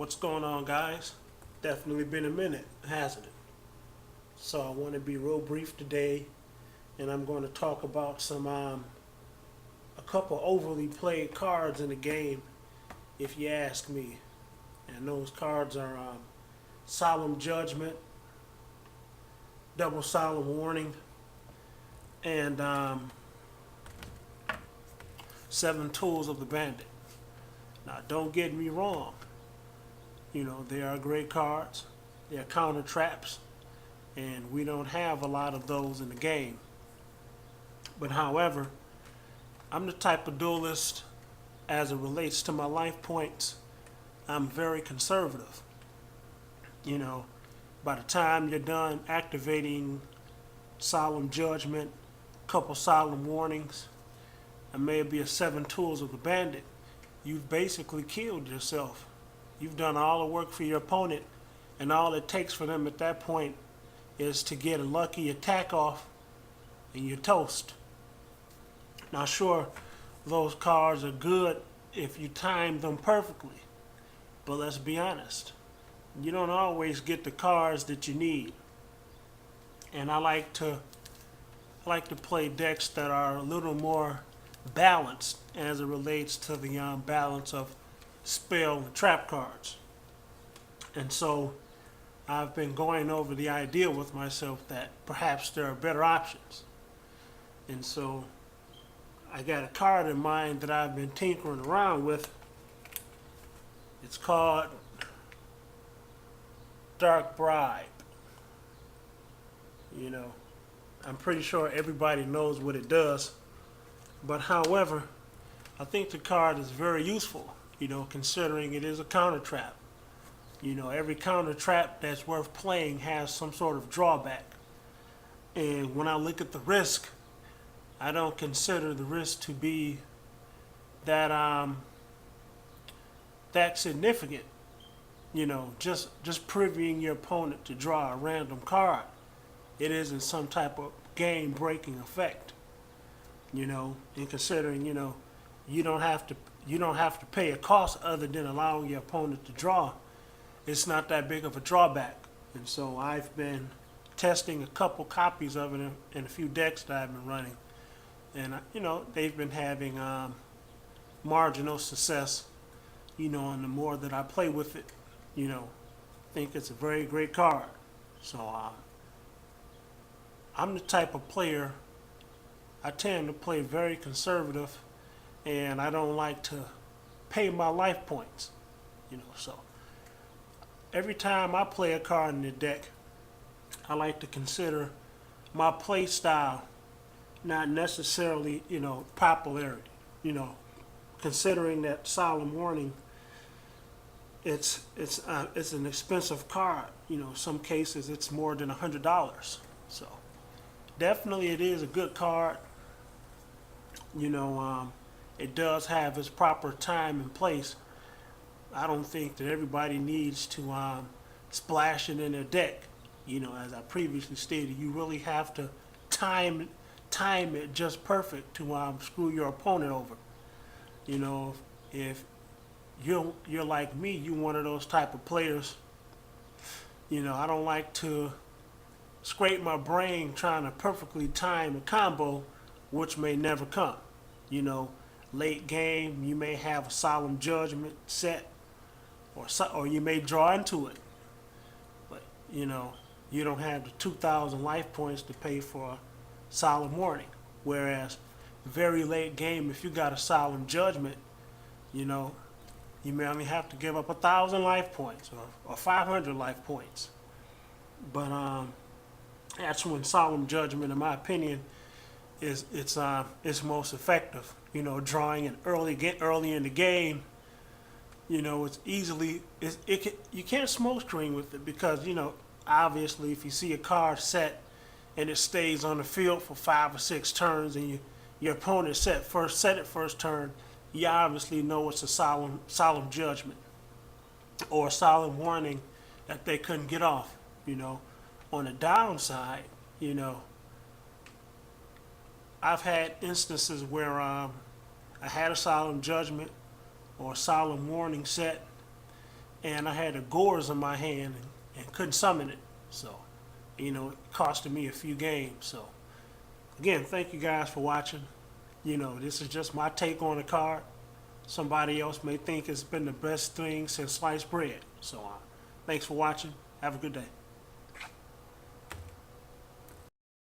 What's going on, guys? Definitely been a minute, hasn't it? So I want to be real brief today, and I'm going to talk about a couple overly played cards in the game, if you ask me. And those cards are Solemn Judgment, Double Solemn Warning, and Seven Tools of the Bandit. Now, don't get me wrong. You know, they are great cards. They're counter traps, and we don't have a lot of those in the game. But however, I'm the type of duelist, as it relates to my life points, I'm very conservative. You know, by the time you're done activating Solemn Judgment, couple Solemn Warnings, and maybe a Seven Tools of the Bandit, you've basically killed yourself. You've done all the work for your opponent, and all it takes for them at that point is to get a lucky attack off, and you're toast. Now, sure, those cards are good if you time them perfectly, but let's be honest, you don't always get the cards that you need. And I like to play decks that are a little more balanced as it relates to the balance of spell and trap cards. And so I've been going over the idea with myself that perhaps there are better options. And so I got a card in mind that I've been tinkering around with. It's called Dark Bribe. You know, I'm pretty sure everybody knows what it does. But however, I think the card is very useful, you know, considering it is a counter trap. You know, every counter trap that's worth playing has some sort of drawback. And when I look at the risk, I don't consider the risk to be that that significant. You know, just privying your opponent to draw a random card. It isn't some type of game breaking effect. You know, and considering, you know, you don't have to pay a cost other than allowing your opponent to draw. It's not that big of a drawback. And so I've been testing a couple copies of it in a few decks that I've been running, and you know, they've been having marginal success. You know, and the more that I play with it, you know, I think it's a very great card. So I'm the type of player, I tend to play very conservative, and I don't like to pay my life points. You know, so every time I play a card in the deck, I like to consider my play style, not necessarily, you know, popularity. You know, considering that Solemn Warning, it's an expensive card. You know, some cases it's more than $100. So definitely it is a good card. You know, it does have its proper time and place. I don't think that everybody needs to splash it in their deck. You know, as I previously stated, you really have to time it just perfect to screw your opponent over. You know, if you're like me, you one of those type of players. You know, I don't like to scrape my brain trying to perfectly time a combo, which may never come. You know, late game, you may have a Solemn Judgment set, or you may draw into it. But, you know, you don't have the 2,000 life points to pay for a Solemn Warning. Whereas, very late game, if you got a Solemn Judgment, you know, you may only have to give up 1,000 life points or 500 life points. But that's when Solemn Judgment, in my opinion, it's most effective. You know, drawing it early in the game. You know, you can't smoke screen with it because, you know, obviously if you see a card set and it stays on the field for 5 or 6 turns, and your opponent set it first turn, you obviously know it's a solemn judgment or a Solemn Warning that they couldn't get off. You know, on the downside, you know, I've had instances where I had a Solemn Judgment or a Solemn Warning set, and I had a Gores in my hand and couldn't summon it. So, it costed me a few games. So, again, thank you guys for watching. This is just my take on the card. Somebody else may think it's been the best thing since sliced bread. So, thanks for watching. Have a good day.